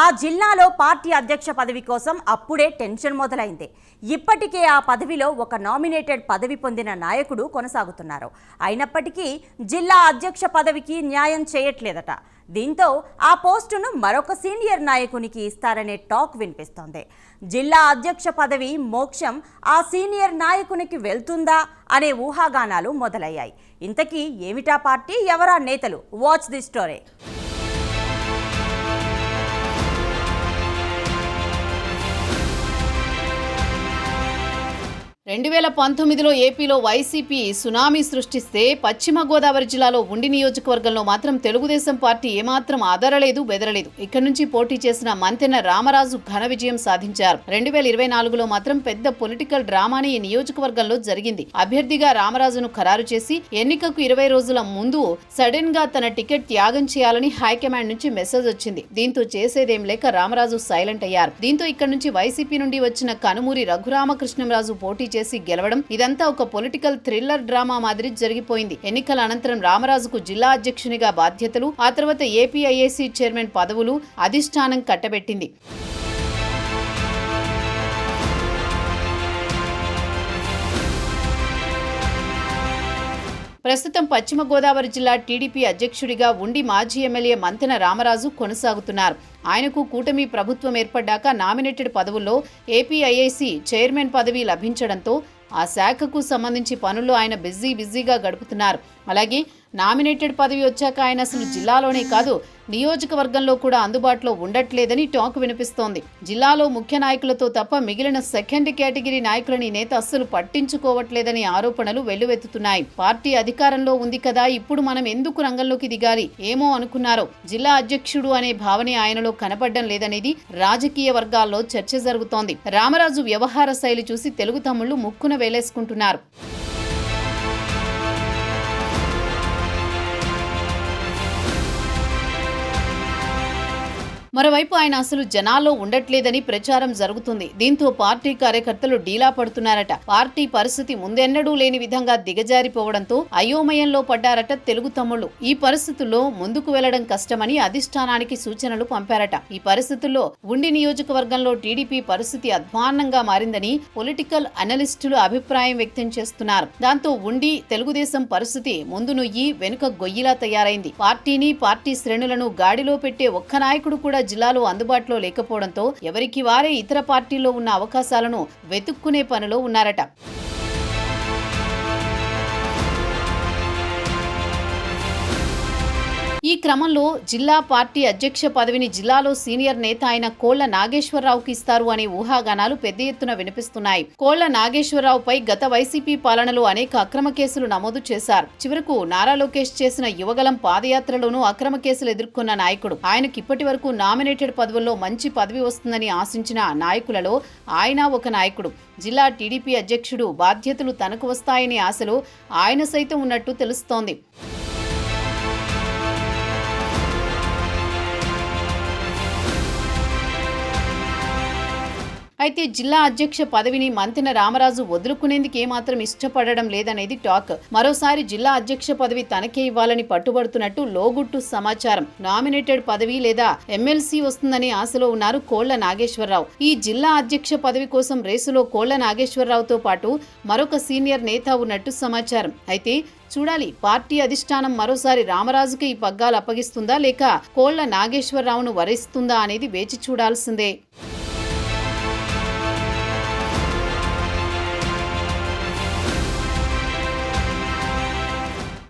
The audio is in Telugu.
ఆ జిల్లాలో పార్టీ అధ్యక్ష పదవి కోసం అప్పుడే టెన్షన్ మొదలైంది. ఇప్పటికే ఆ పదవిలో ఒక నామినేటెడ్ పదవి పొందిన నాయకుడు కొనసాగుతున్నారు. అయినప్పటికీ జిల్లా అధ్యక్ష పదవికి న్యాయం చేయట్లేదట. దీంతో ఆ పోస్టును మరొక సీనియర్ నాయకునికి ఇస్తారనే టాక్ వినిపిస్తోంది. జిల్లా అధ్యక్ష పదవి మోక్షం ఆ సీనియర్ నాయకునికి వెళ్తుందా అనే ఊహాగానాలు మొదలయ్యాయి. ఇంతకీ ఏమిటా పార్టీ, ఎవరా నేతలు? Watch the story. 2019లో ఏపీలో వైసీపీ సునామీ సృష్టిస్తే పశ్చిమ గోదావరి జిల్లాలో ఉండి నియోజకవర్గంలో మాత్రం తెలుగుదేశం పార్టీ ఏమాత్రం అదరలేదు, బెదరలేదు. ఇక్కడి నుంచి పోటీ చేసిన మంతెన రామరాజు ఘన విజయం సాధించారు. 2024లో మాత్రం పెద్ద పొలిటికల్ డ్రామాని ఈ నియోజకవర్గంలో జరిగింది. అభ్యర్థిగా రామరాజును ఖరారు చేసి ఎన్నికకు 20 రోజుల ముందు సడన్ గా తన టికెట్ త్యాగం చేయాలని హైకమాండ్ నుంచి మెసేజ్ వచ్చింది. దీంతో చేసేదేం లేక రామరాజు సైలెంట్ అయ్యారు. దీంతో ఇక్కడి నుంచి వైసీపీ నుండి వచ్చిన కనుమూరి రఘురామకృష్ణంరాజు పోటీ చేసి గెలవడం, ఇదంతా ఒక పొలిటికల్ థ్రిల్లర్ డ్రామా మాదిరి జరిగిపోయింది. ఎన్నికల అనంతరం రామరాజుకు జిల్లా అధ్యక్షునిగా బాధ్యతలు, ఆ తర్వాత ఏపీఐఏసీ చైర్మన్ పదవులు అధిష్టానం కట్టబెట్టింది. ప్రస్తుతం పశ్చిమ గోదావరి జిల్లా టీడీపీ అధ్యక్షుడిగా ఉండి మాజీ ఎమ్మెల్యే మంతెన రామరాజు కొనసాగుతున్నారు. ఆయనకు కూటమి ప్రభుత్వం ఏర్పడ్డాక నామినేటెడ్ పదవుల్లో ఏపీఐఏసీ చైర్మన్ పదవి లభించడంతో ఆ శాఖకు సంబంధించి పనుల్లో ఆయన బిజీగా గడుపుతున్నారు. అలాగే నామినేటెడ్ పదవి వచ్చాక ఆయన అసలు జిల్లాలోనే కాదు నియోజకవర్గంలో కూడా అందుబాటులో ఉండట్లేదని టాక్ వినిపిస్తోంది. జిల్లాలో ముఖ్య నాయకులతో తప్ప మిగిలిన సెకండ్ కేటగిరీ నాయకులని నేత అస్సలు పట్టించుకోవట్లేదని ఆరోపణలు వెల్లువెత్తుతున్నాయి. పార్టీ అధికారంలో ఉంది కదా, ఇప్పుడు మనం ఎందుకు రంగంలోకి దిగాలి ఏమో అనుకున్నారో, జిల్లా అధ్యక్షుడు అనే భావనే ఆయనలో కనపడడం లేదనేది రాజకీయ వర్గాల్లో చర్చ జరుగుతోంది. రామరాజు వ్యవహార శైలి చూసి తెలుగు తమ్ముళ్లు ముక్కున వేలేసుకుంటున్నారు. మరోవైపు ఆయన అసలు జనాల్లో ఉండట్లేదని ప్రచారం జరుగుతుంది. దీంతో పార్టీ కార్యకర్తలు డీలా పడుతున్నారట. పార్టీ పరిస్థితి ముందెన్నడూ లేని విధంగా దిగజారిపోవడంతో అయోమయంలో పడ్డారట తెలుగు తమ్ముళ్లు. ఈ పరిస్థితుల్లో ముందుకు వెళ్లడం కష్టమని అధిష్టానానికి సూచనలు పంపారట. ఈ పరిస్థితుల్లో ఉండి నియోజకవర్గంలో టీడీపీ పరిస్థితి అధ్వాన్నంగా మారిందని పొలిటికల్ అనలిస్టులు అభిప్రాయం వ్యక్తం చేస్తున్నారు. దాంతో ఉండి తెలుగుదేశం పరిస్థితి ముందు నుయ్యి వెనుక గొయ్యిలా తయారైంది. పార్టీని, పార్టీ శ్రేణులను గాడిలో పెట్టే ఒక్క నాయకుడు కూడా జిల్లాలో అందుబాటులో లేకపోవడంతో ఎవరికి వారే ఇతర పార్టీల్లో ఉన్న అవకాశాలను వెతుక్కునే పనిలో ఉన్నారట. ఈ క్రమంలో జిల్లా పార్టీ అధ్యక్ష పదవిని జిల్లాలో సీనియర్ నేత అయిన కోళ్ల నాగేశ్వరరావుకి ఇస్తారు అనే ఊహాగానాలు పెద్ద ఎత్తున వినిపిస్తున్నాయి. కోళ్ల నాగేశ్వరరావుపై గత వైసీపీ పాలనలో అనేక అక్రమ కేసులు నమోదు చేశారు. చివరకు నారా లోకేష్ చేసిన యువగలం పాదయాత్రలోనూ అక్రమ కేసులు ఎదుర్కొన్న నాయకుడు. ఆయనకి ఇప్పటి వరకు నామినేటెడ్ పదవుల్లో మంచి పదవి వస్తుందని ఆశించిన నాయకులలో ఆయన ఒక నాయకుడు. జిల్లా టీడీపీ అధ్యక్షుడు బాధ్యతలు తనకు వస్తాయనే ఆశలో ఆయన సైతం ఉన్నట్టు తెలుస్తోంది. అయితే జిల్లా అధ్యక్ష పదవిని మంతెన రామరాజు వదులుకునేందుకు ఏమాత్రం ఇష్టపడడం లేదనేది టాక్. మరోసారి జిల్లా అధ్యక్ష పదవి తనకే ఇవ్వాలని పట్టుబడుతున్నట్టు లోగుట్టు సమాచారం. నామినేటెడ్ పదవి లేదా ఎమ్మెల్సీ వస్తుందనే ఆశలో ఉన్నారు కోళ్ల నాగేశ్వరరావు. ఈ జిల్లా అధ్యక్ష పదవి కోసం రేసులో కోళ్ల నాగేశ్వరరావుతో పాటు మరొక సీనియర్ నేత ఉన్నట్టు సమాచారం. అయితే చూడాలి, పార్టీ అధిష్టానం మరోసారి రామరాజుకి ఈ పగ్గాలు అప్పగిస్తుందా లేక కోళ్ల నాగేశ్వరరావును వరిస్తుందా అనేది వేచి చూడాల్సిందే.